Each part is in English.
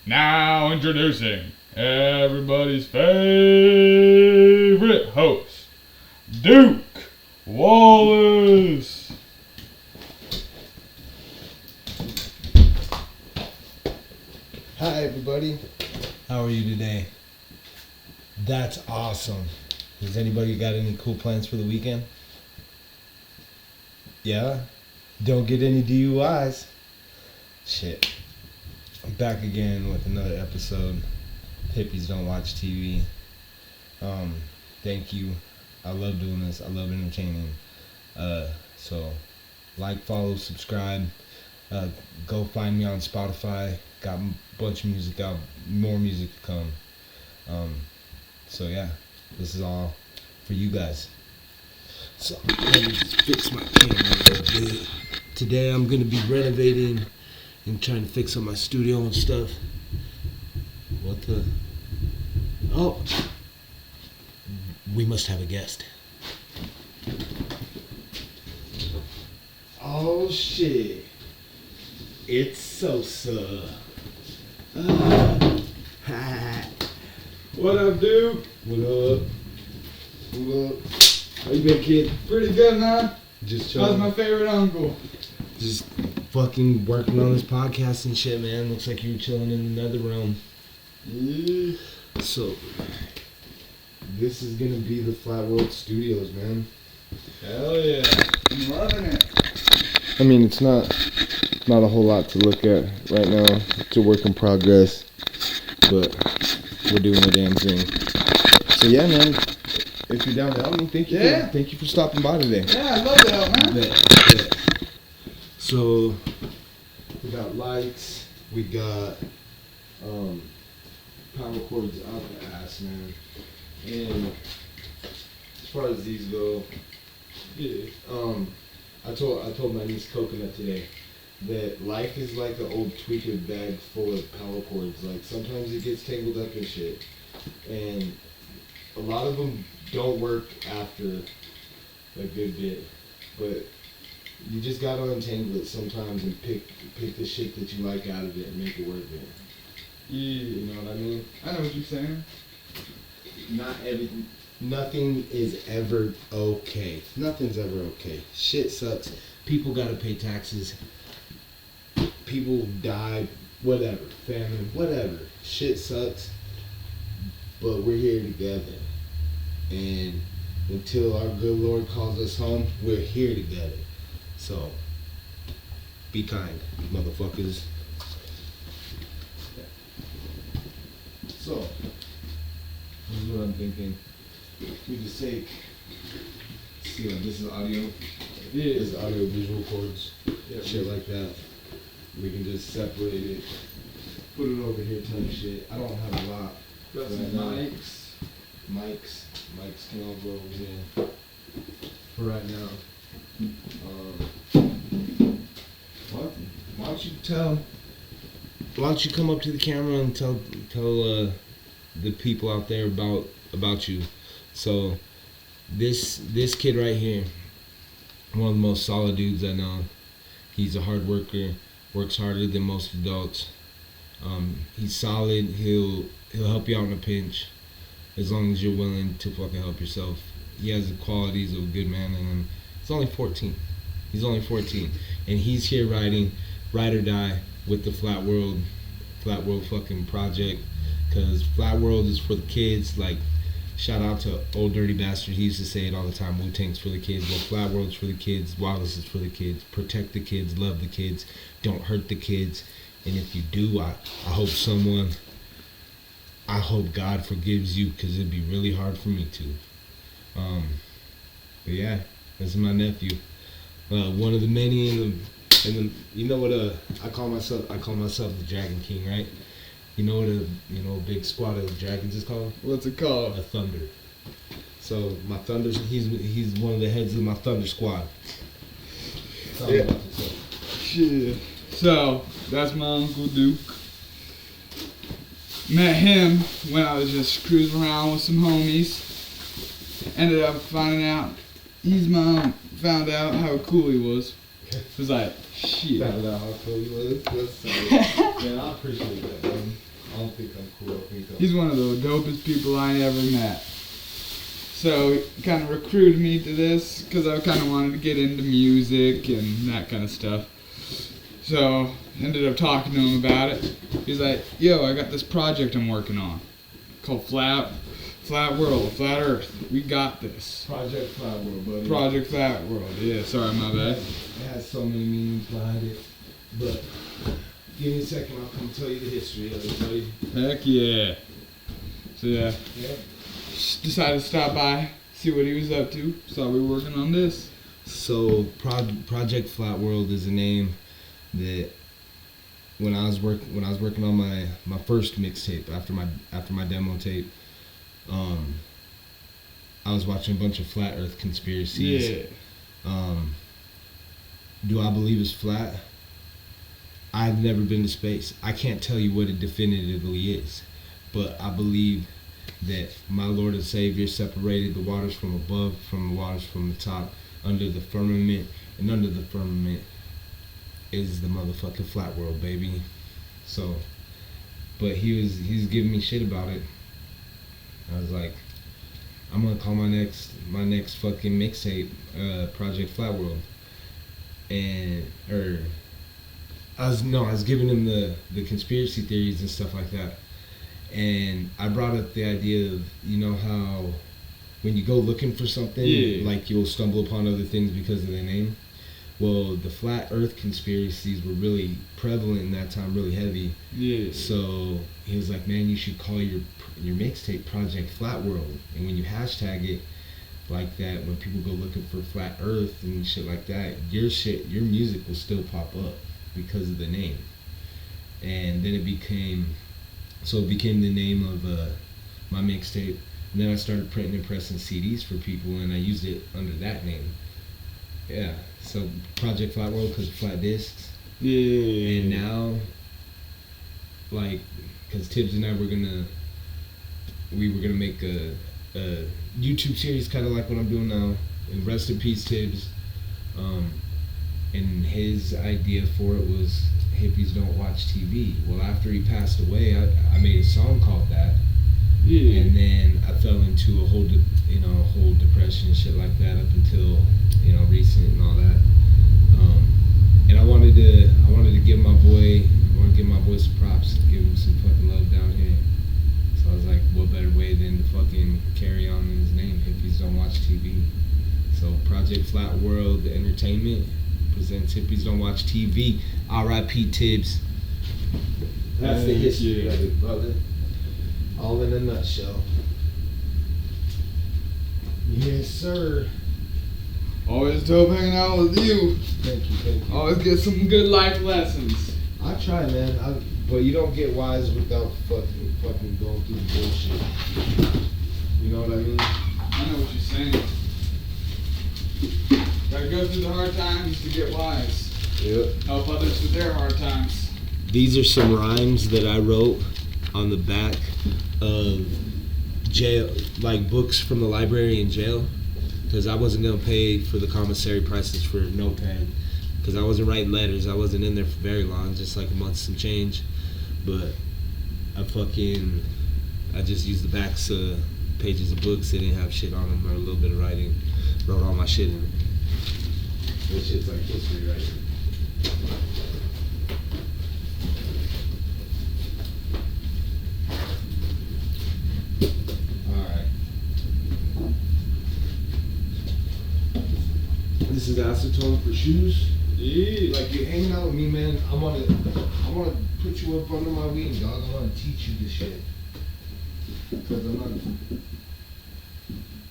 Now introducing everybody's favorite host, Duke Wallace. Hi everybody, how are you today? That's awesome. Has anybody got any cool plans for the weekend? Yeah? Don't get any DUIs. Shit. I'm back again with another episode. Hippies don't watch TV. Thank you. I love doing this. I love entertaining. So like, follow, subscribe. Go find me on Spotify. Got a bunch of music out. More music to come. So yeah, this is all for you guys. So let me just fix my camera a little bit. Today I'm gonna be renovating and trying to fix up my studio and stuff. What the? Oh, we must have a guest. Oh shit! It's Sosa. What up, dude? What up? What up? How you been, kid? Pretty good, man. Just How's chilling. my favorite uncle? Just fucking working on this podcast and shit, man. Looks like you're chilling in another realm. Yeah. So, this is gonna be the Flatworld Studios, man. Hell yeah. I'm loving it. I mean, it's not a whole lot to look at right now. It's a work in progress, but we're doing the damn thing. So yeah, man, if you're down to help me, thank you for stopping by today. Yeah, I love that, man. Yeah. So, we got lights, we got power cords out the ass, man. And as far as these go, yeah, I told my niece Coconut today that life is like an old tweaker bag full of power cords. Like, sometimes it gets tangled up and shit, and a lot of them don't work after a good bit, but you just gotta untangle it sometimes and pick the shit that you like out of it and make it work good. Yeah. You know what I mean? I know what you're saying. Nothing is ever okay. Nothing's ever okay. Shit sucks. People gotta pay taxes. People die. Whatever. Famine. Whatever. Shit sucks. But we're here together. And until our good Lord calls us home, we're here together. So, be kind, motherfuckers. So, this is what I'm thinking. We just take, see, like, this is audio. Yeah. This is audio visual cords. Yeah, shit like that. We can just separate it, put it over here type shit. I don't have a lot. Got some right now. mics. Mics can all go over here for right now. Why don't you come up to the camera and tell the people out there about you. So this kid right here, one of the most solid dudes I know. He's a hard worker, works harder than most adults. He's solid. He'll help you out in a pinch, as long as you're willing to fucking help yourself. He has the qualities of a good man in him. He's only 14. And he's here riding Ride or Die with the Flatworld fucking project. Cause Flatworld is for the kids. Like, shout out to Old Dirty Bastard. He used to say it all the time. Wu-Tang's for the kids. Well, Flatworld's for the kids. Wallace is for the kids. Protect the kids. Love the kids. Don't hurt the kids. And if you do, I hope God forgives you, because it'd be really hard for me to. But yeah, this is my nephew. One of the many in the you know what I call myself the Dragon King, right? You know what a big squad of dragons is called? What's it called? A thunder. So my thunder, he's one of the heads of my thunder squad. Tell me about yourself. Shit. So, that's my Uncle Duke. Met him when I was just cruising around with some homies. Ended up finding out his mom found out how cool he was. Was like, shit. Found out how cool he was. That's man, I appreciate that, man. think I'm cool. I think He's one of the dopest people I ever met. So he kind of recruited me to this because I kind of wanted to get into music and that kind of stuff. So ended up talking to him about it. He's like, "Yo, I got this project I'm working on called Flatworld, Flat Earth. We got this. Project Flatworld, buddy. Project Flatworld." Yeah, sorry, my bad. It has so many meanings behind it. But give me a second, I'll come tell you the history of it, buddy. Heck yeah. So yeah, Yeah. just decided to stop by, see what he was up to. Saw we were working on this. So Project Flatworld is a name that when I was working on my first mixtape after my demo tape, I was watching a bunch of flat Earth conspiracies. Yeah. Do I believe it's flat? I've never been to space. I can't tell you what it definitively is, but I believe that my Lord and Savior separated the waters from above from the waters from the top under the firmament, and under the firmament is the motherfucking flat world, baby. So, but he's giving me shit about it. I was like, I'm gonna call my next fucking mixtape Project Flatworld, and I was giving him the conspiracy theories and stuff like that, and I brought up the idea of, you know how when you go looking for something, like you'll stumble upon other things because of their name. Well, the flat Earth conspiracies were really prevalent in that time, really heavy. Yeah. So he was like, "Man, you should call your mixtape Project Flatworld." And when you hashtag it like that, when people go looking for flat Earth and shit like that, your music will still pop up because of the name. And then it became the name of my mixtape. And then I started printing and pressing CDs for people, and I used it under that name. Yeah. So Project Flatworld because flat discs. Yeah. And now, like, because Tibbs and I were gonna make a YouTube series, kind of like what I'm doing now. And rest in peace, Tibbs. And his idea for it was Hippies Don't Watch TV. Well, after he passed away, I made a song called that. Yeah. And then I fell into a whole depression and shit like that up until, recent and all that. And I wanted to give my boy some props, give him some fucking love down here. So I was like, what better way than to fucking carry on in his name, Hippies Don't Watch TV. So Project Flatworld Entertainment presents Hippies Don't Watch TV. R.I.P. Tibbs. That's the history of it, brother. All in a nutshell. Yes, sir. Always dope hanging out with you. Thank you. Always get some good life lessons. I try, man. But you don't get wise without fucking going through the bullshit. You know what I mean? I know what you're saying. Gotta go through the hard times to get wise. Yep. Help others with their hard times. These are some rhymes that I wrote on the back of jail, like books from the library in jail, because I wasn't gonna pay for the commissary prices for notepad, because I wasn't writing letters. I wasn't in there for very long, just like a month some change. But I just used the backs of pages of books that didn't have shit on them or a little bit of writing. Wrote all my shit in it. This shit's like history right here. This is acetone for shoes. Yeah. Like, you're hanging out with me, man. I wanna put you up under my wing, dog. I wanna teach you this shit. Because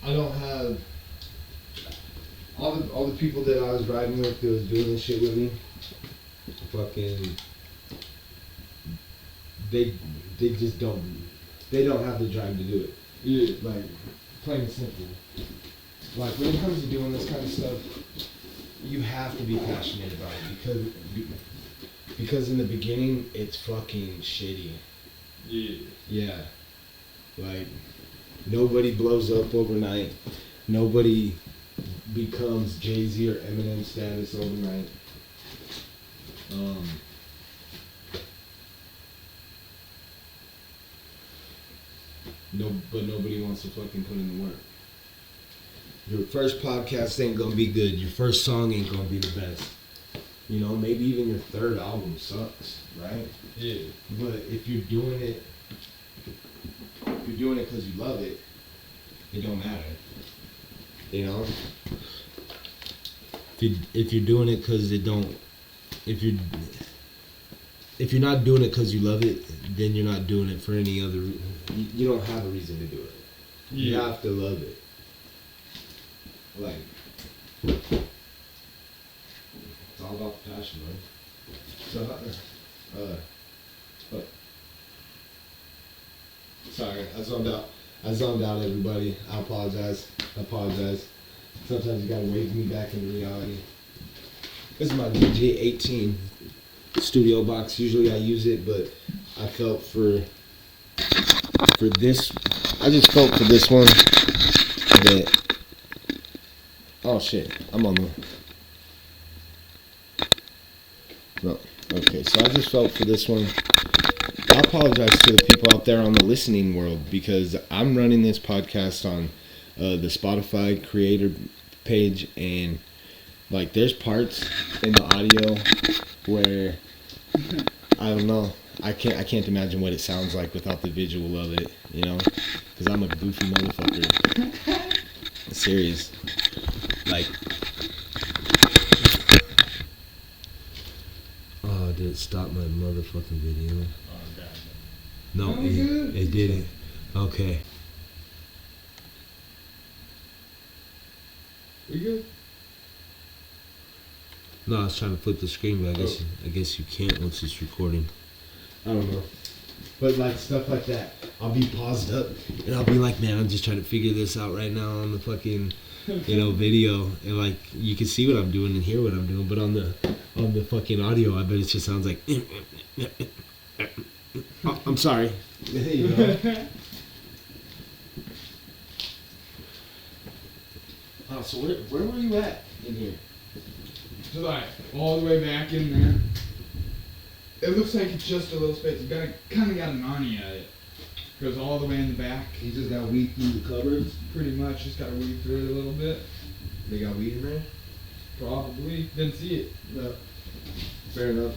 I don't have all the people that I was riding with that was doing this shit with me. Fucking, they just don't have the drive to do it. Yeah. Like, plain and simple. Like, when it comes to doing this kind of stuff, you have to be passionate about it because in the beginning it's fucking shitty. Yeah. Yeah. Like, nobody blows up overnight. Nobody becomes Jay-Z or Eminem status overnight. But nobody wants to fucking put in the work. Your first podcast ain't gonna be good. Your first song ain't gonna be the best. You know, maybe even your third album sucks, right? Yeah. But if you're doing it because you love it, it don't matter. You know? If you're doing it because if you're not doing it because you love it, then you're not doing it for any other you don't have a reason to do it. You have to love it. Like, it's all about the passion, man. So, sorry, I zoned out, everybody. I apologize. Sometimes you gotta wake me back into reality. This is my DJ-18 studio box. Usually I use it, but I felt for this. I just felt for this one that. Oh shit! I'm on the. No. Okay, so I just felt for this one. I apologize to the people out there on the listening world because I'm running this podcast on the Spotify creator page, and like there's parts in the audio where I don't know. I can't imagine what it sounds like without the visual of it, you know, because I'm a goofy motherfucker. Serious. Like. Oh, did it stop my motherfucking video? Oh, God. No, it didn't. Okay. We good? No, I was trying to flip the screen, but I guess you can't once it's recording. I don't know. But like stuff like that, I'll be paused up and I'll be like, man, I'm just trying to figure this out right now on the fucking, video, and like you can see what I'm doing and hear what I'm doing, but on the fucking audio, I bet it just sounds like. Oh, I'm sorry. There you go. Oh, so where were you at in here? So like all the way back in there. It looks like it's just a little space. You kind of got an Narnia at it. Goes all the way in the back. You just got weed through the cupboards? Pretty much, just got to weed through it a little bit. They got weed in there? Probably. Didn't see it. No. Fair enough.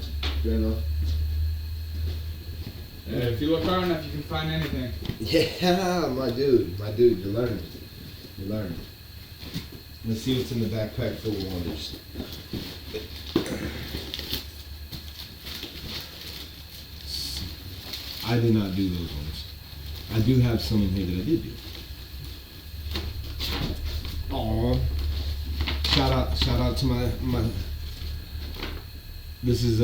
If you look hard enough, you can find anything. Yeah, my dude, you're learning. Let's see what's in the backpack full of wonders. I did not do those ones. I do have some in here that I did do. Aww. Shout out to my this is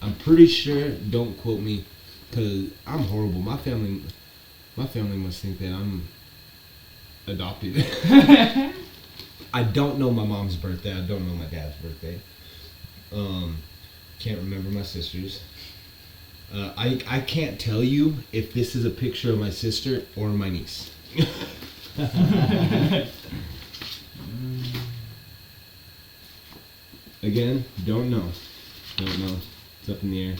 I'm pretty sure, don't quote me, cause I'm horrible. My family must think that I'm adopted. I don't know my mom's birthday. I don't know my dad's birthday. Can't remember my sister's. I can't tell you if this is a picture of my sister or my niece. Again, don't know. It's up in the air.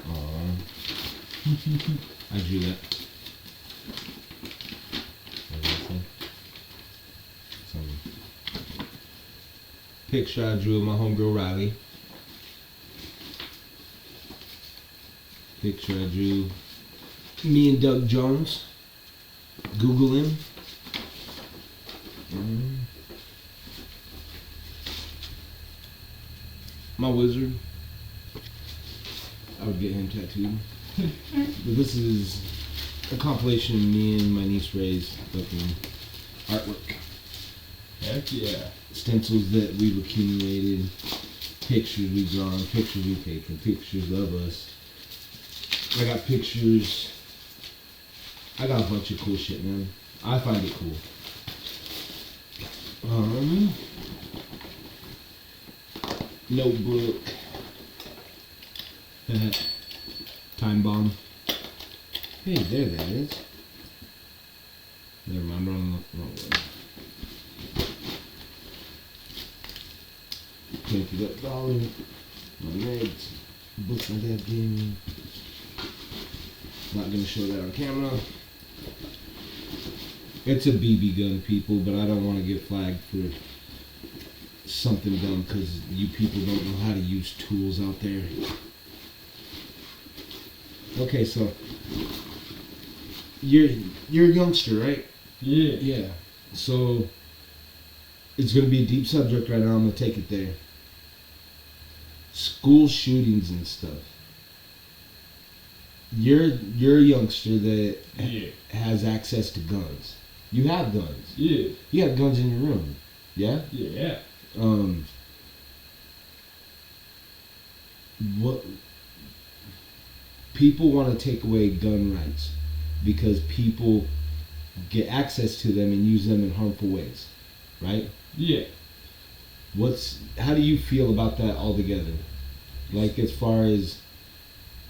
Aww. I drew that. Some picture I drew of my homegirl Riley. Picture I drew me and Doug Jones. Google him. My wizard. I would get him tattooed. But this is a compilation of me and my niece Ray's fucking artwork. Heck yeah. Stencils that we've accumulated, pictures we've drawn, pictures we've taken, pictures of us. I got pictures. I got a bunch of cool shit, man. I find it cool. Notebook. Time bomb. Hey, there that is. Never mind, wrong way. Painted up dollar. My legs. Books my dad gave me. Not gonna show that on camera. It's a BB gun, people, but I don't want to get flagged for something dumb because you people don't know how to use tools out there. Okay, so you're a youngster, right? Yeah. Yeah. So it's gonna be a deep subject right now. I'm gonna take it there. School shootings and stuff. You're a youngster that has access to guns. You have guns. Yeah. You have guns in your room. Yeah? Yeah. What people want to take away gun rights because people get access to them and use them in harmful ways, right? Yeah. How do you feel about that altogether? Like as far as,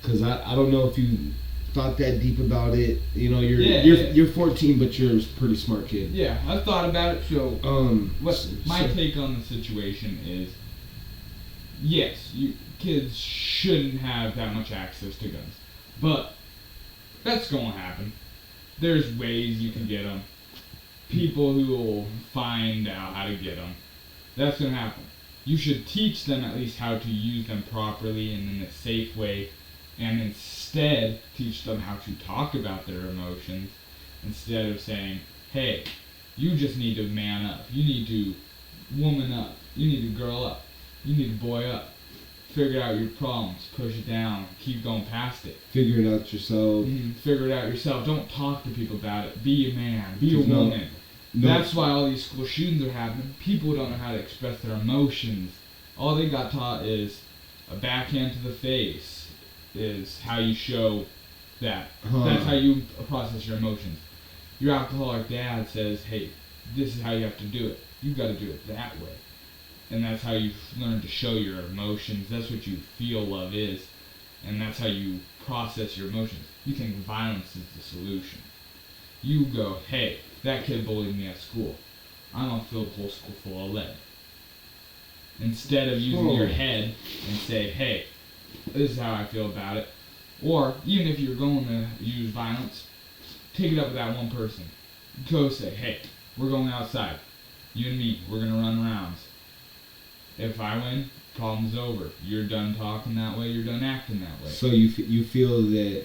because I don't know if you thought that deep about it. You know, you're 14, but you're a pretty smart kid. Yeah, I've thought about it. So, my take on the situation is, yes, kids shouldn't have that much access to guns, but that's going to happen. There's ways you can get them. People who will find out how to get them. That's going to happen. You should teach them at least how to use them properly and in a safe way, and instead teach them how to talk about their emotions instead of saying, hey, you just need to man up, you need to woman up, you need to girl up, you need to boy up, figure out your problems, push it down, keep going past it. Figure it out yourself. Figure it out yourself. Don't talk to people about it. Be a man, be a woman. That's why all these school shootings are happening. People don't know how to express their emotions. All they got taught is a backhand to the face is how you show that. That's how you process your emotions. Your alcoholic dad says, hey, this is how you have to do it. You've got to do it that way. And that's how you learn to show your emotions. That's what you feel love is. And that's how you process your emotions. You think violence is the solution. You go, hey, that kid bullied me at school. I'm going to fill the whole school full of lead. Instead of using your head and say, hey, this is how I feel about it. Or, even if you're going to use violence, take it up with that one person. Go say, hey, we're going outside. You and me, we're going to run rounds. If I win, problem's over. You're done talking that way, you're done acting that way. So you feel that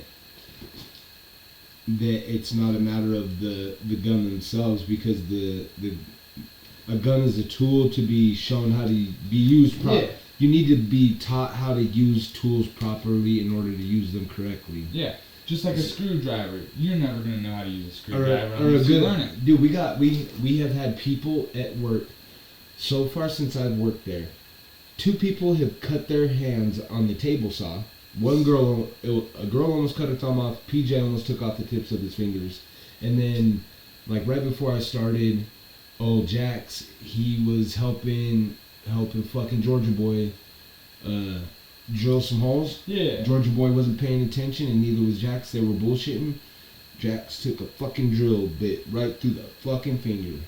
it's not a matter of the gun themselves, because a gun is a tool to be shown how to be used properly. Yeah. You need to be taught how to use tools properly in order to use them correctly. Yeah, just like a screwdriver. You're never gonna know how to use a screwdriver unless you learn it. Dude, we have had people at work so far since I've worked there. 2 people have cut their hands on the table saw. A girl almost cut her thumb off. PJ almost took off the tips of his fingers. And then, like right before I started, old Jax, he was helping fucking Georgia Boy drill some holes. Yeah. Georgia Boy wasn't paying attention, and neither was Jax. They were bullshitting. Jax took a fucking drill bit right through the fucking finger.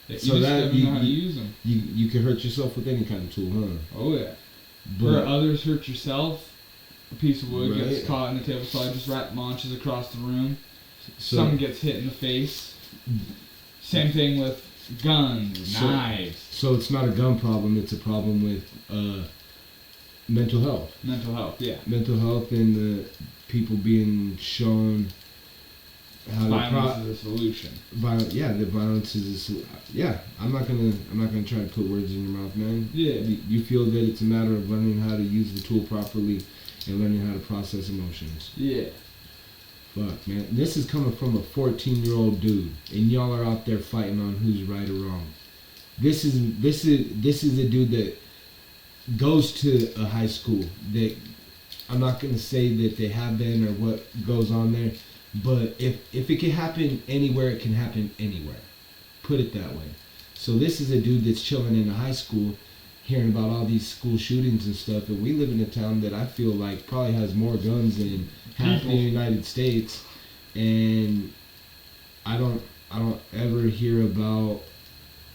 You so that you know how to use them. You can hurt yourself with any kind of tool, huh? Oh yeah. Where others hurt yourself, a piece of wood gets caught in the table saw, just launches across the room. Someone gets hit in the face. Same thing with guns, knives. So it's not a gun problem, it's a problem with mental health. Mental health, yeah. Mental health and the people being shown how violence is a solution. The violence is a solution. Yeah, I'm not gonna try to put words in your mouth, man. Yeah. You feel that it's a matter of learning how to use the tool properly and learning how to process emotions. Yeah. Fuck, man. This is coming from a 14-year-old dude, and y'all are out there fighting on who's right or wrong. This is a dude that goes to a high school that I'm not gonna say that they have been or what goes on there, but if it can happen anywhere, it can happen anywhere. Put it that way. So this is a dude that's chilling in a high school, hearing about all these school shootings and stuff, and we live in a town that I feel like probably has more guns than half the United States, and I don't ever hear about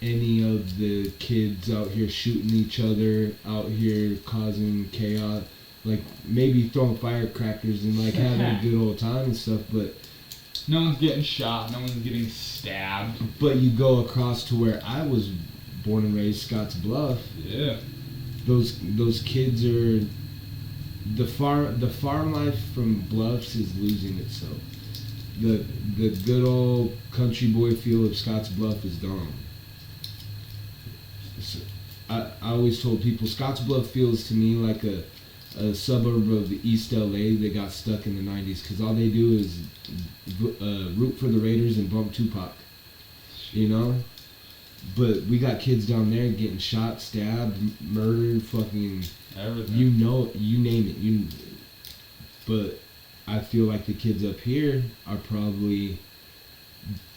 any of the kids out here shooting each other, out here causing chaos, like maybe throwing firecrackers and like having a good old time and stuff, but no one's getting shot, no one's getting stabbed. But you go across to where I was born and raised, Scotts Bluff. Yeah. Those kids are the farm life from Bluffs is losing itself. The good old country boy feel of Scotts Bluff is gone. So I always told people Scotts Bluff feels to me like a suburb of East LA that got stuck in the 90s, because all they do is root for the Raiders and bump Tupac, you know? But we got kids down there getting shot, stabbed, murdered, fucking everything. You know, you name it. But I feel like the kids up here are probably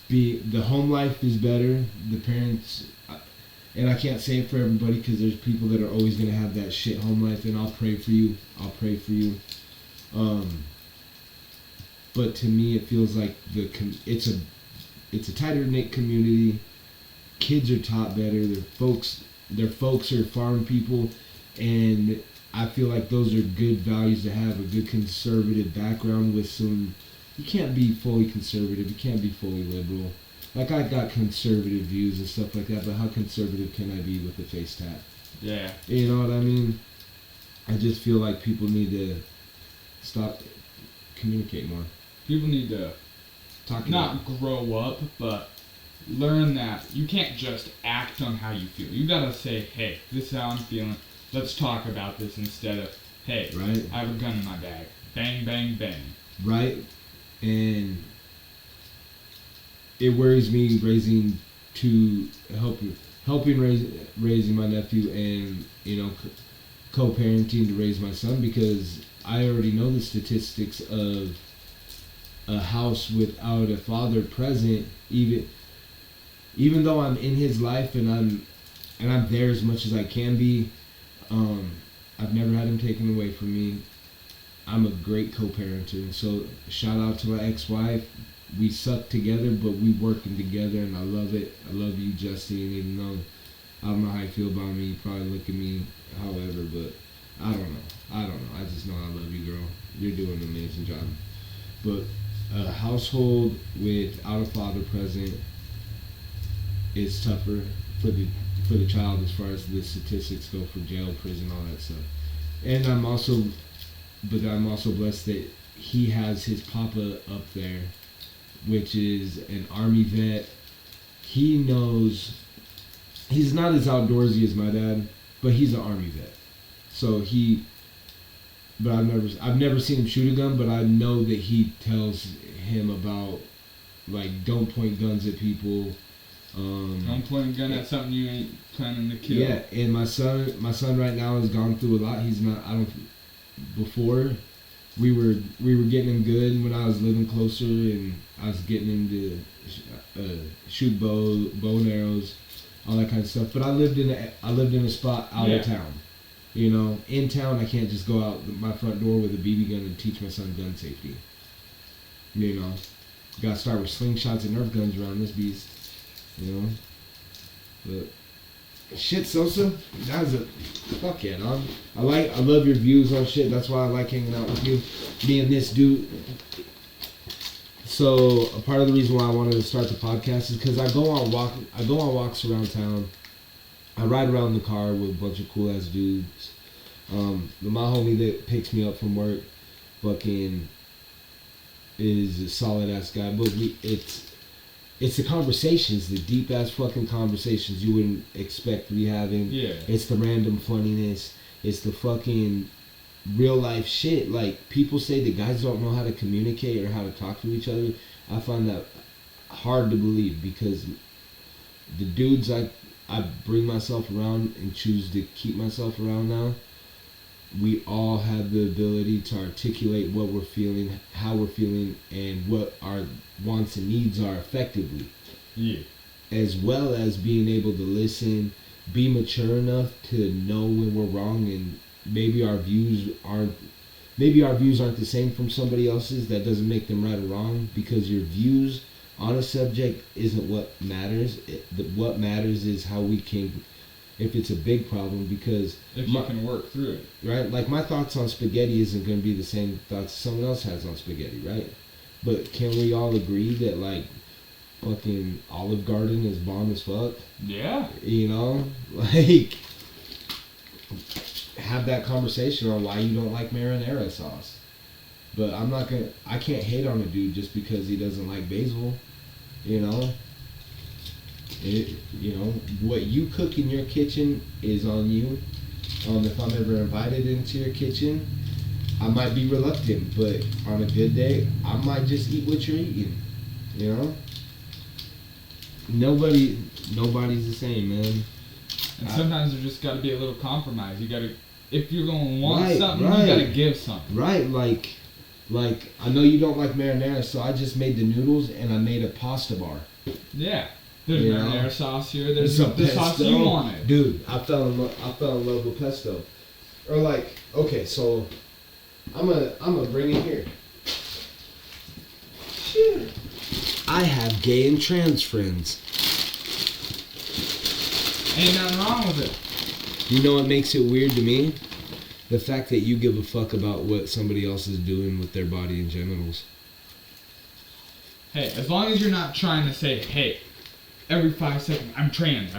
the home life is better. The parents, and I can't say it for everybody because there's people that are always gonna have that shit home life, and I'll pray for you. But to me, it feels like it's a tighter knit community. Kids are taught better. Their folks are farm people, and I feel like those are good values to have. A good conservative background with some. You can't be fully conservative. You can't be fully liberal. Like, I got conservative views and stuff like that, but how conservative can I be with a face tat? Yeah. You know what I mean? I just feel like people need to communicate more. People need to not grow up, but learn that you can't just act on how you feel. You gotta say, hey, this is how I'm feeling. Let's talk about this, instead of, hey, right? I have a gun in my bag. Bang, bang, bang. Right? And it worries me helping raising my nephew, and, you know, co-parenting to raise my son, because I already know the statistics of a house without a father present, even though I'm in his life and I'm there as much as I can be. I've never had him taken away from me. I'm a great co-parenter. So shout out to my ex-wife. We suck together, but we working together, and I love it. I love you, Justine, even though I don't know how you feel about me. You probably look at me however, but I don't know. I just know I love you, girl. You're doing an amazing job. But a household without a father present is tougher for the child, as far as the statistics go for jail, prison, all that stuff. And I'm also blessed that he has his papa up there, which is an Army vet. He knows he's not as outdoorsy as my dad, but he's an Army vet. So I've never seen him shoot a gun, but I know that he tells him about, like, don't point guns at people. Don't point a gun at something you ain't planning to kill. Yeah, and my son right now has gone through a lot. Before we were getting him good when I was living closer, and I was getting him to shoot bow and arrows, all that kind of stuff. But I lived in a spot out of town. You know, in town I can't just go out my front door with a BB gun and teach my son gun safety. You know, gotta start with slingshots and Nerf guns around this beast. You know, but shit, Sosa, that was fuck yeah, dog. I love your views on shit. That's why I like hanging out with you. Me and this dude. So a part of the reason why I wanted to start the podcast is because I go on walks around town. I ride around in the car with a bunch of cool ass dudes. My homie that picks me up from work, fucking, is a solid ass guy. But it's the conversations, the deep ass fucking conversations you wouldn't expect to be having. Yeah. It's the random funniness. It's the fucking real life shit. Like, people say that guys don't know how to communicate or how to talk to each other. I find that hard to believe, because the dudes I bring myself around and choose to keep myself around now, we all have the ability to articulate what we're feeling, how we're feeling, and what our wants and needs are effectively. Yeah. As well as being able to listen, be mature enough to know when we're wrong, and maybe our views aren't the same from somebody else's. That doesn't make them right or wrong, because your views on a subject isn't what matters. What matters is how we can, if it's a big problem, because if you can work through it. Right? Like, my thoughts on spaghetti isn't going to be the same thoughts someone else has on spaghetti, right? But can we all agree that, like, fucking Olive Garden is bomb as fuck? Yeah. You know? Like, have that conversation on why you don't like marinara sauce. But I can't hate on a dude just because he doesn't like basil, you know? You know, what you cook in your kitchen is on you. If I'm ever invited into your kitchen, I might be reluctant, but on a good day, I might just eat what you're eating, you know? Nobody's the same, man. And sometimes there just got to be a little compromise. You got to, if you're going to want something, right. you got to give something. Right, like, I know you don't like marinara, so I just made the noodles and I made a pasta bar. Yeah. There's marinara sauce here. There's some the sauce you wanted. Dude, I fell in love with pesto. Or like, okay, so I'm gonna bring it here. Shit. I have gay and trans friends. Ain't nothing wrong with it. You know what makes it weird to me? The fact that you give a fuck about what somebody else is doing with their body and genitals. Hey, as long as you're not trying to say, hey, every 5 seconds, I'm trans.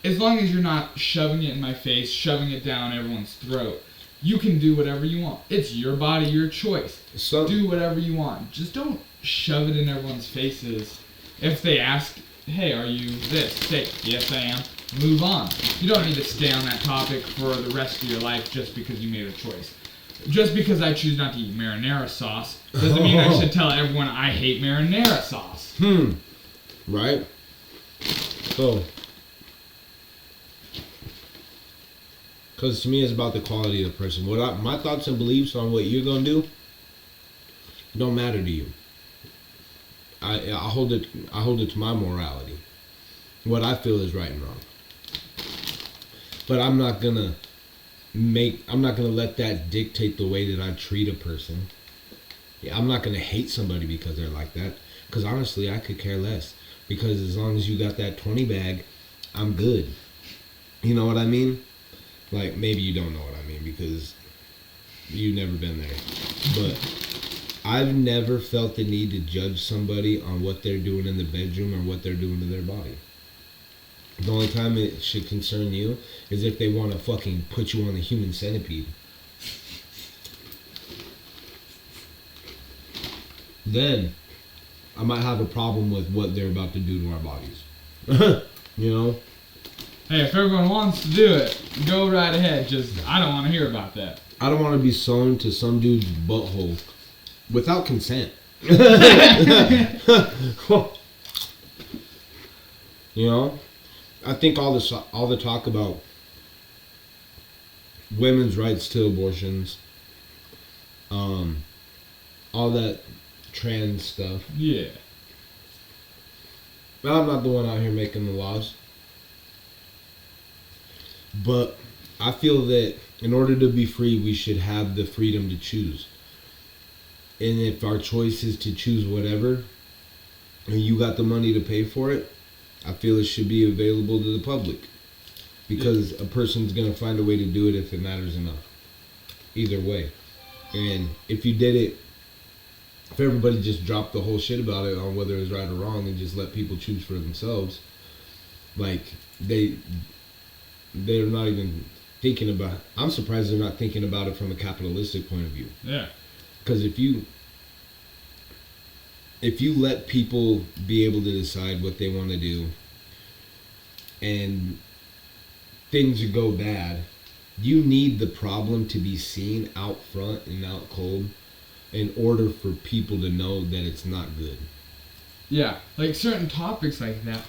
As long as you're not shoving it in my face, shoving it down everyone's throat, you can do whatever you want. It's your body, your choice. Do whatever you want. Just don't shove it in everyone's faces. If they ask, hey, are you this? Say, yes, I am. Move on. You don't need to stay on that topic for the rest of your life just because you made a choice. Just because I choose not to eat marinara sauce doesn't mean I should tell everyone I hate marinara sauce. Right? So, because to me it's about the quality of the person. My thoughts and beliefs on what you're going to do don't matter to you. I hold it to my morality. What I feel is right and wrong. But I'm not gonna let that dictate the way that I treat a person. Yeah, I'm not gonna hate somebody because they're like that. Because honestly, I could care less. Because as long as you got that 20 bag, I'm good. You know what I mean? Like, maybe you don't know what I mean because you've never been there. But I've never felt the need to judge somebody on what they're doing in the bedroom or what they're doing to their body. The only time it should concern you is if they want to fucking put you on the human centipede. Then I might have a problem with what they're about to do to our bodies. You know? Hey, if everyone wants to do it, go right ahead. Just, I don't want to hear about that. I don't want to be sewn to some dude's butthole without consent. You know? I think all the talk about women's rights to abortions, all that trans stuff. Yeah. I'm not the one out here making the laws. But I feel that in order to be free, we should have the freedom to choose. And if our choice is to choose whatever, and you got the money to pay for it, I feel it should be available to the public. Because a person's going to find a way to do it if it matters enough. Either way. And if you did it, if everybody just dropped the whole shit about it on whether it was right or wrong and just let people choose for themselves, like, they're not even thinking about, I'm surprised they're not thinking about it from a capitalistic point of view. Yeah. Because if you let people be able to decide what they want to do and things go bad, you need the problem to be seen out front and out cold in order for people to know that it's not good. Yeah, like certain topics like that,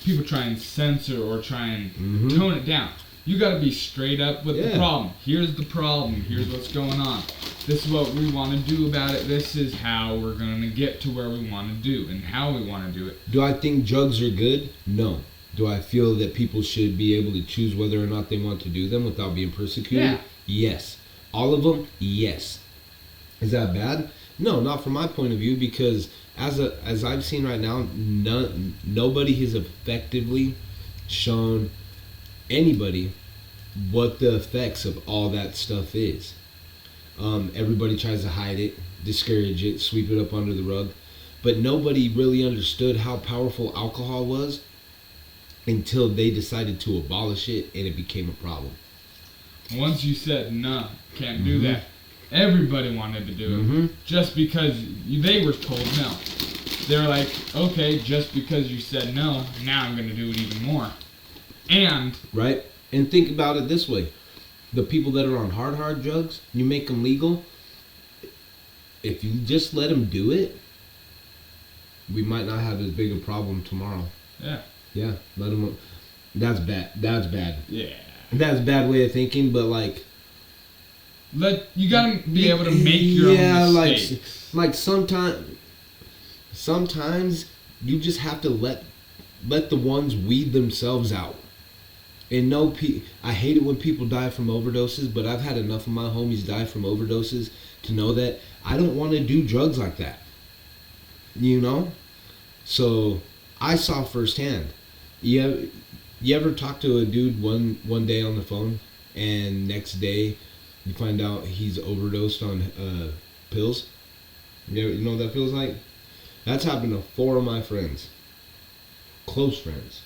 people try and censor or try and tone it down. You gotta be straight up with the problem. Here's the problem. Here's what's going on. This is what we want to do about it. This is how we're going to get to where we want to do and how we want to do it. Do I think drugs are good? No. Do I feel that people should be able to choose whether or not they want to do them without being persecuted? Yeah. Yes. All of them? Yes. Is that bad? No, not from my point of view, because as I've seen right now, nobody has effectively shown anybody what the effects of all that stuff is. Everybody tries to hide it, discourage it, sweep it up under the rug, but nobody really understood how powerful alcohol was until they decided to abolish it, and it became a problem. Once you said, no, can't do that, everybody wanted to do it. Just because they were told no. They were like, okay, just because you said no, now I'm going to do it even more. And... Right? And think about it this way. The people that are on hard drugs, you make them legal. If you just let them do it, we might not have as big a problem tomorrow. Yeah. Yeah, let them... That's bad. That's bad. Yeah. That's a bad way of thinking, but like... You gotta be able to make your own mistakes. Like sometimes you just have to let the ones weed themselves out. And I hate it when people die from overdoses, but I've had enough of my homies die from overdoses to know that I don't want to do drugs like that. You know? So I saw firsthand. You ever talk to a dude one day on the phone, and next day you find out he's overdosed on pills? You know what that feels like? That's happened to 4 of my friends. Close friends.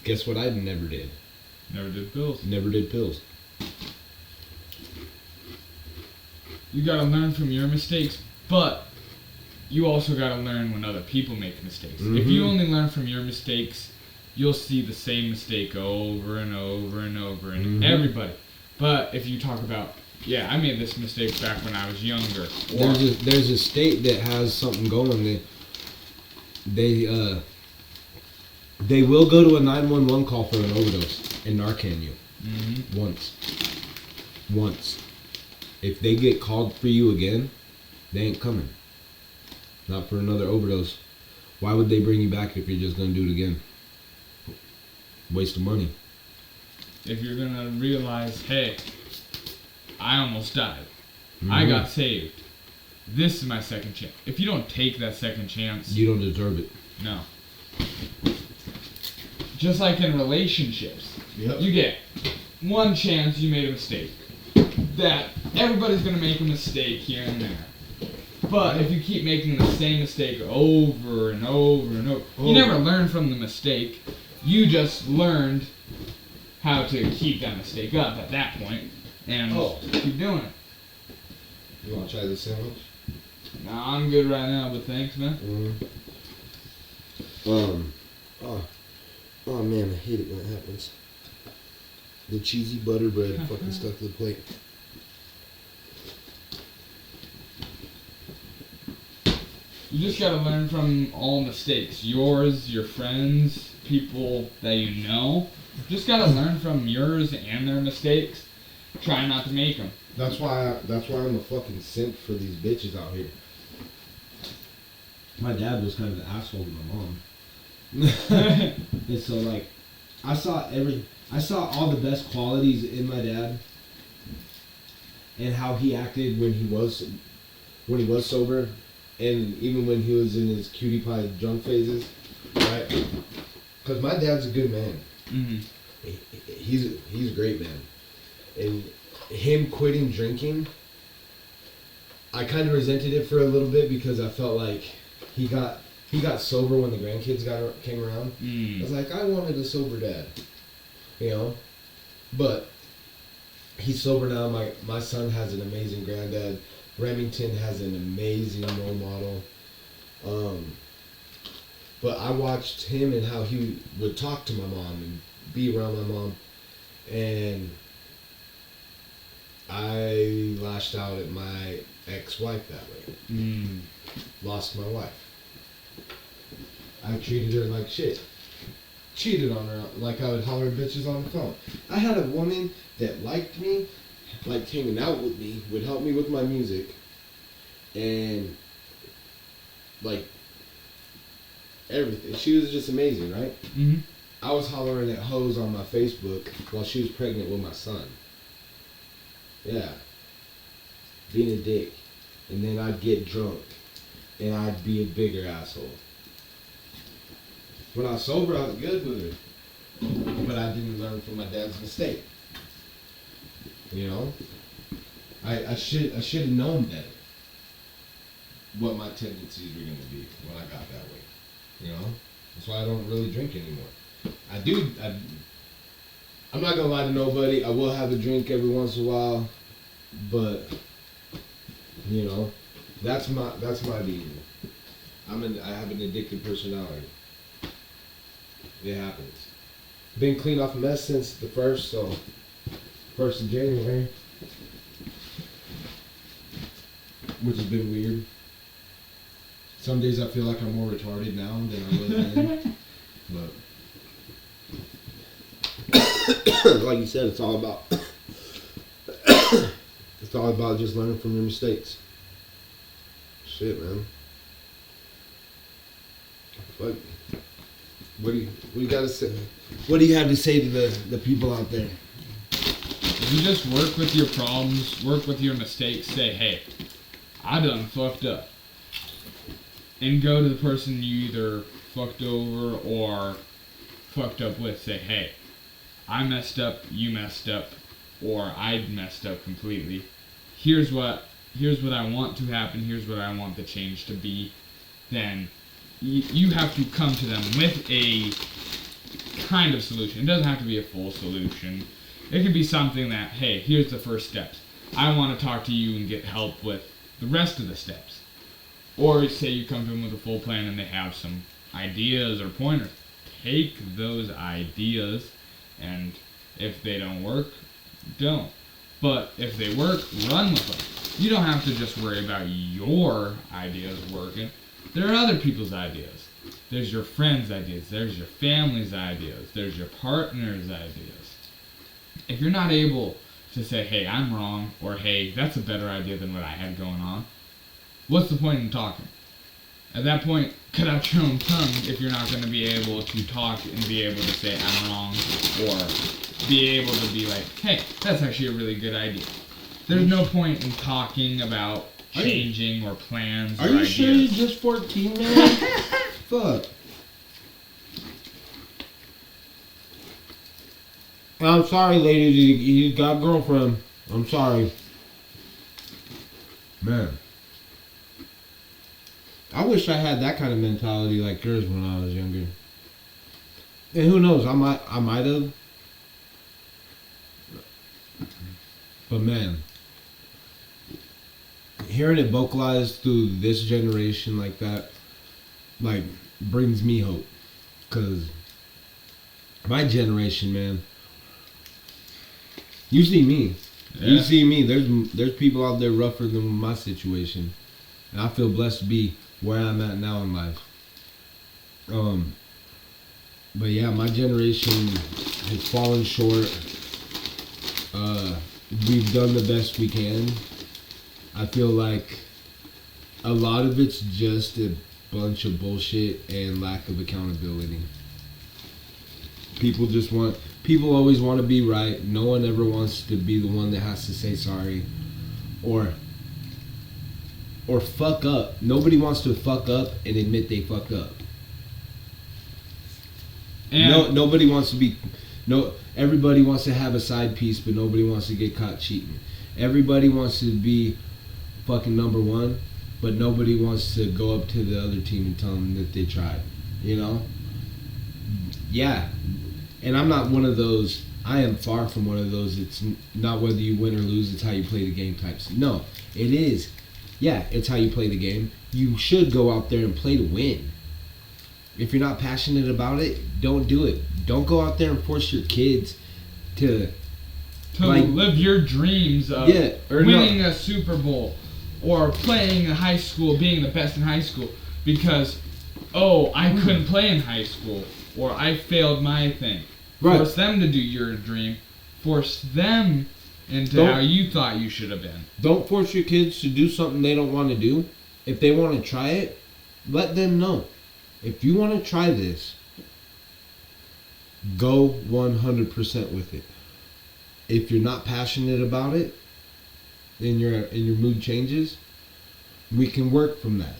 Guess what I never did? Never did pills. Never did pills. You gotta learn from your mistakes, but you also gotta learn when other people make mistakes. If you only learn from your mistakes, you'll see the same mistake over and over and over in everybody. But if you talk about, yeah, I made this mistake back when I was younger. There's a state that has something going. They will go to a 911 call for an overdose and Narcan you. Once. If they get called for you again, they ain't coming. Not for another overdose. Why would they bring you back if you're just going to do it again? Waste of money. If you're going to realize, hey, I almost died. I got saved. This is my second chance. If you don't take that second chance... You don't deserve it. No. Just like in relationships. Yep. You get one chance you made a mistake. That everybody's going to make a mistake here and there. But if you keep making the same mistake over and over and over, you never learn from the mistake. You just learned how to keep that mistake up at that point and keep doing it. You want to try this sandwich? No, I'm good right now, but thanks, man. Oh man, I hate it when it happens. The cheesy butter bread fucking stuck to the plate. You just gotta learn from all mistakes. Yours, your friends, people that you know. Just gotta learn from yours and their mistakes. Try not to make them. That's why I'm a fucking simp for these bitches out here. My dad was kind of an asshole to my mom. And so like I saw all the best qualities in my dad and how he acted when he was sober, and even when he was in his cutie pie drunk phases, right? Because my dad's a good man. He's a great man, and him quitting drinking, I kind of resented it for a little bit because I felt like he got sober when the grandkids came around. I was like, I wanted a sober dad, you know. But he's sober now. My son has an amazing granddad. Remington has an amazing role model. But I watched him and how he would talk to my mom and be around my mom, and I lashed out at my ex-wife that way. Lost my wife. I treated her like shit. Cheated on her like I would holler at bitches on the phone. I had a woman that liked me, liked hanging out with me, would help me with my music, and like everything. She was just amazing, right? I was hollering at hoes on my Facebook while she was pregnant with my son. Yeah. Being a dick. And then I'd get drunk and I'd be a bigger asshole. When I was sober, I was good with her. But I didn't learn from my dad's mistake. You know? I should have known better what my tendencies were gonna be when I got that way. You know? That's why I don't really drink anymore. I'm not gonna lie to nobody, I will have a drink every once in a while, but you know, that's my behavior. I have an addictive personality. It happens. Been clean off mess since the 1st of January. Which has been weird. Some days I feel like I'm more retarded now than I was then. But like you said, it's all about just learning from your mistakes. Shit, man. What do you gotta say? What do you have to say to the people out there? You just work with your problems, work with your mistakes, say, hey, I done fucked up. And go to the person you either fucked over or fucked up with, say, hey, I messed up, you messed up, or I messed up completely. Here's what I want to happen, here's what I want the change to be. Then you have to come to them with a kind of solution. It doesn't have to be a full solution. It could be something that, hey, here's the first steps. I want to talk to you and get help with the rest of the steps. Or say you come to them with a full plan and they have some ideas or pointers. Take those ideas, and if they don't work, don't. But if they work, run with them. You don't have to just worry about your ideas working. There are other people's ideas. There's your friends' ideas. There's your family's ideas. There's your partner's ideas. If you're not able to say, hey, I'm wrong, or hey, that's a better idea than what I had going on, what's the point in talking? At that point, cut out your own tongue if you're not going to be able to talk and be able to say I'm wrong, or be able to be like, hey, that's actually a really good idea. There's no point in talking about changing or plans or ideas. Are you ideas. sure you're just 14, man? Fuck. I'm sorry, ladies. You got a girlfriend. I'm sorry. Man. I wish I had that kind of mentality like yours when I was younger. And who knows, I might have. But man, hearing it vocalized through this generation like that, like, brings me hope. Cause my generation, man, you see me. Yeah. You see me. There's people out there rougher than my situation. And I feel blessed to be where I'm at now in life. But yeah, my generation has fallen short. We've done the best we can. I feel like a lot of it's just a bunch of bullshit and lack of accountability. People always want to be right. No one ever wants to be the one that has to say sorry. Or fuck up. Nobody wants to fuck up and admit they fucked up. And nobody wants to be... Everybody wants to have a side piece, but nobody wants to get caught cheating. Everybody wants to be fucking number one, but nobody wants to go up to the other team and tell them that they tried. You know? Yeah. And I'm not one of those... I am far from one of those. It's not whether you win or lose, it's how you play the game types. No, it is. Yeah, it's how you play the game. You should go out there and play to win. If you're not passionate about it, don't do it. Don't go out there and force your kids to live your dreams of winning a Super Bowl or playing in high school, being the best in high school because, I couldn't play in high school or I failed my thing. Right. Force them to do your dream. Force them into how you thought you should have been. Don't force your kids to do something they don't want to do. If they want to try it, let them know. If you want to try this, go 100% with it. If you're not passionate about it, and your mood changes, we can work from that.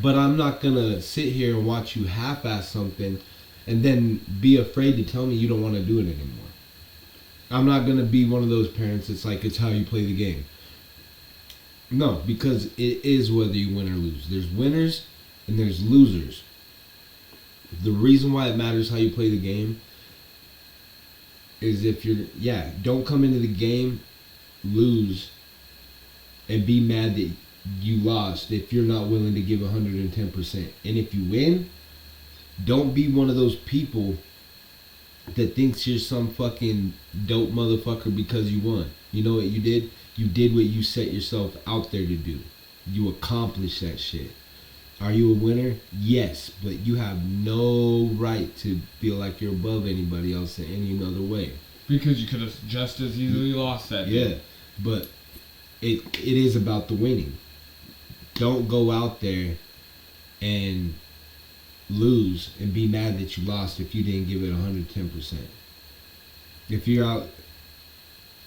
But I'm not gonna sit here and watch you half-ass something and then be afraid to tell me you don't want to do it anymore. I'm not gonna be one of those parents that's like, it's how you play the game. No, because it is whether you win or lose. There's winners and there's losers. The reason why it matters how you play the game is if don't come into the game, lose, and be mad that you lost if you're not willing to give 110%. And if you win, don't be one of those people that thinks you're some fucking dope motherfucker because you won. You know what you did? You did what you set yourself out there to do. You accomplished that shit. Are you a winner? Yes, but you have no right to feel like you're above anybody else in any other way. Because you could have just as easily lost that day. Yeah, but it is about the winning. Don't go out there and lose and be mad that you lost if you didn't give it 110%. If you're out,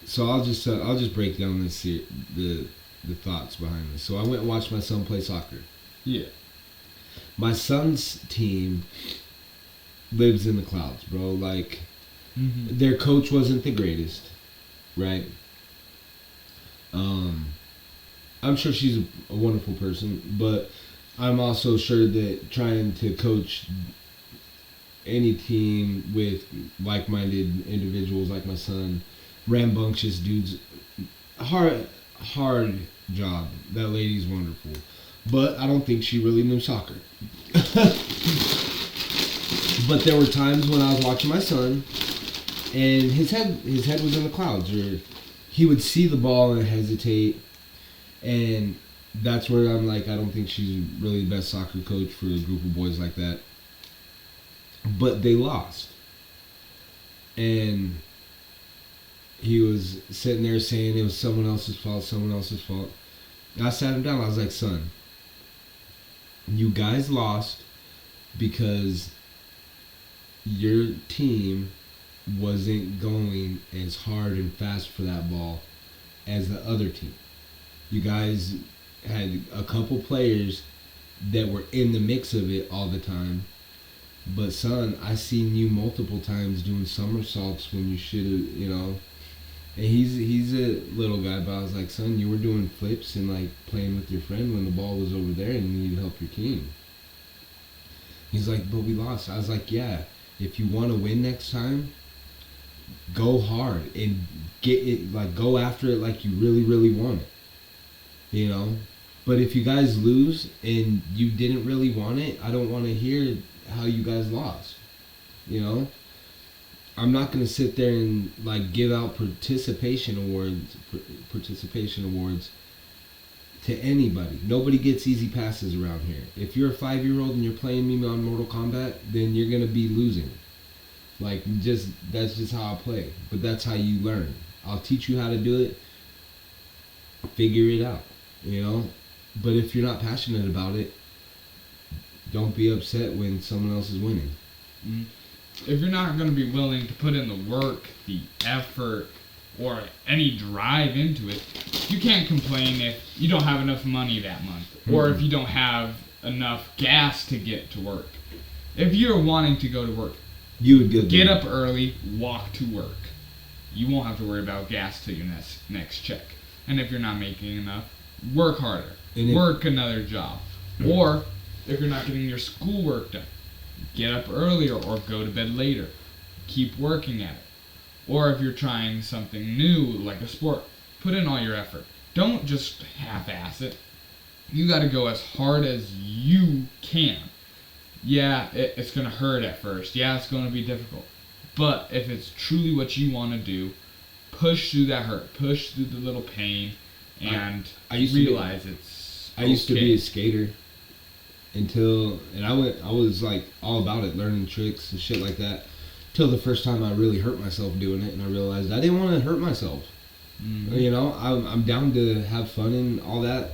so I'll just break down the thoughts behind this. So I went and watched my son play soccer. Yeah. My son's team lives in the clouds, bro. Like, their coach wasn't the greatest, right? I'm sure she's a wonderful person, but I'm also sure that trying to coach any team with like-minded individuals like my son, rambunctious dudes, hard job. That lady's wonderful, but I don't think she really knew soccer. But there were times when I was watching my son, and his head was in the clouds, or he would see the ball and hesitate, and that's where I'm like, I don't think she's really the best soccer coach for a group of boys like that. But they lost, and he was sitting there saying it was someone else's fault. And I sat him down. I was like, son, you guys lost because your team wasn't going as hard and fast for that ball as the other team. You guys had a couple players that were in the mix of it all the time. But son, I seen you multiple times doing somersaults when you should have, you know. And he's a little guy, but I was like, son, you were doing flips and like playing with your friend when the ball was over there and you needed to help your team. He's like, but we lost. I was like, yeah, if you want to win next time, go hard and get it, like go after it like you really, really want it. You know? But if you guys lose and you didn't really want it, I don't want to hear how you guys lost. You know? I'm not going to sit there and like give out participation awards to anybody. Nobody gets easy passes around here. If you're a 5-year-old and you're playing me on Mortal Kombat, then you're going to be losing. Like, that's just how I play. But that's how you learn. I'll teach you how to do it. Figure it out, you know? But if you're not passionate about it, don't be upset when someone else is winning. Mm-hmm. If you're not going to be willing to put in the work, the effort, or any drive into it, you can't complain if you don't have enough money that month, or if you don't have enough gas to get to work. If you're wanting to go to work, you would get up early, walk to work. You won't have to worry about gas till your next check. And if you're not making enough, work harder. Work another job. Or if you're not getting your schoolwork done, get up earlier or go to bed later. Keep working at it. Or if you're trying something new, like a sport, put in all your effort. Don't just half-ass it. You gotta go as hard as you can. Yeah, it's gonna hurt at first. Yeah, it's gonna be difficult. But if it's truly what you want to do, push through that hurt. Push through the little pain and I used to be a skater and I was like all about it, learning tricks and shit like that, till the first time I really hurt myself doing it, and I realized I didn't want to hurt myself. Mm-hmm. You know, I'm down to have fun and all that,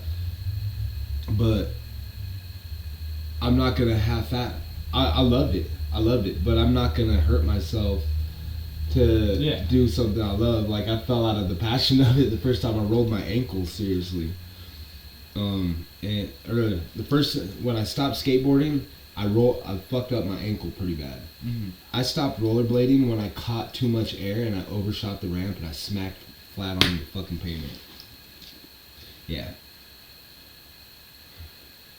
but I'm not gonna half-ass. I loved it, but I'm not gonna hurt myself to do something I love. Like, I fell out of the passion of it the first time I rolled my ankle, seriously. The first when I stopped skateboarding, I fucked up my ankle pretty bad. Mm-hmm. I stopped rollerblading when I caught too much air and I overshot the ramp and I smacked flat on the fucking pavement. Yeah.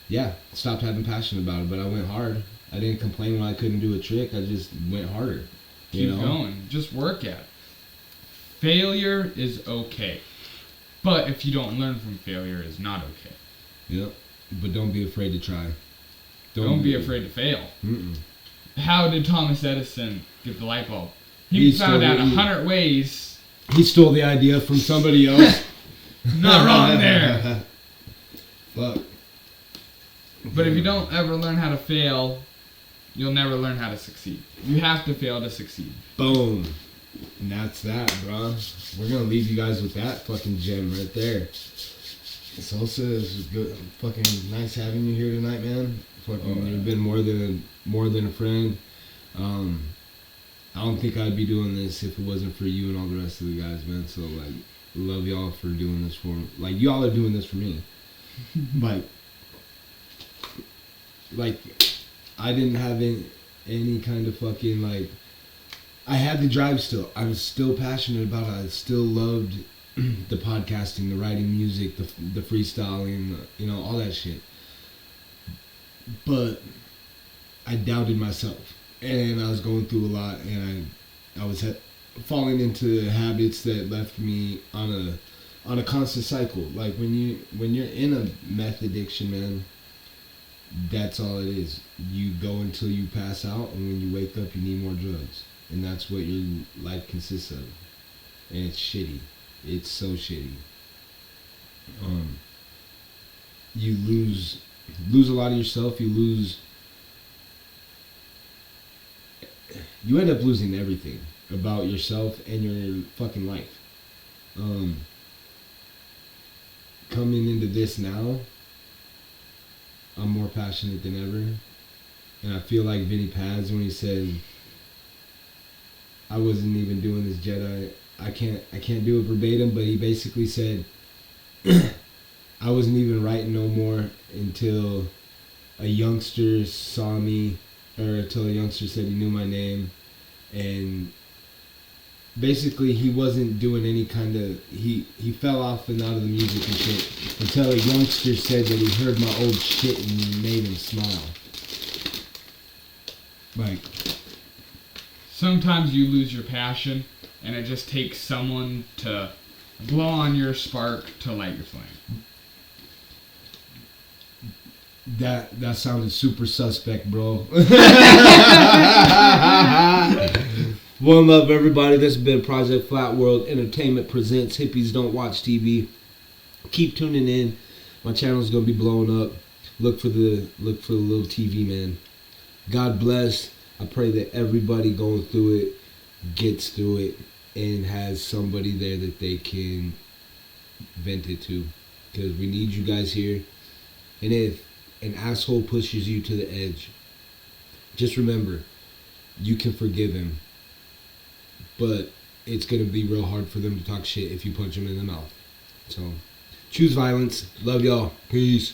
Yeah, stopped having passion about it, but I went hard. I didn't complain when I couldn't do a trick. I just went harder. Keep going. Just work at it. Failure is okay. But if you don't learn from failure, it's not okay. Yep. But don't be afraid to try. Don't be afraid to fail. Mm-mm. How did Thomas Edison get the light bulb? He found out 100 ways. He stole the idea from somebody else. Not wrong there. Fuck. But if you don't ever learn how to fail, you'll never learn how to succeed. You have to fail to succeed. Boom. And that's that, bro. We're gonna leave you guys with that fucking gem right there. Sosa, this was good. Fucking nice having you here tonight, man. Fucking, you've been more than a friend. I don't think I'd be doing this if it wasn't for you and all the rest of the guys, man. So like, love y'all for doing this for me. Like, y'all are doing this for me. like, I didn't have any kind of fucking like. I had the drive still. I was still passionate about it. I still loved the podcasting, the writing music, the freestyling, all that shit. But I doubted myself, and I was going through a lot, and I was falling into habits that left me on a constant cycle. Like when you're in a meth addiction, man, that's all it is. You go until you pass out, and when you wake up, you need more drugs. And that's what your life consists of. And it's shitty. It's so shitty. You lose a lot of yourself. You end up losing everything about yourself and your fucking life. Coming into this now, I'm more passionate than ever. And I feel like Vinny Paz when he said, I wasn't even doing this Jedi. I can't do it verbatim, but he basically said, I wasn't even writing no more until a youngster saw me, or until a youngster said he knew my name, and basically he wasn't doing any kind of, he fell off and out of the music and shit until a youngster said that he heard my old shit and made him smile. Like, sometimes you lose your passion, and it just takes someone to blow on your spark to light your flame. That sounded super suspect, bro. One love, everybody. This has been Project Flatworld Entertainment presents Hippies Don't Watch TV. Keep tuning in. My channel's gonna be blowing up. Look for the little TV man. God bless. I pray that everybody going through it gets through it and has somebody there that they can vent it to. Because we need you guys here. And if an asshole pushes you to the edge, just remember, you can forgive him. But it's going to be real hard for them to talk shit if you punch them in the mouth. So, choose violence. Love y'all. Peace.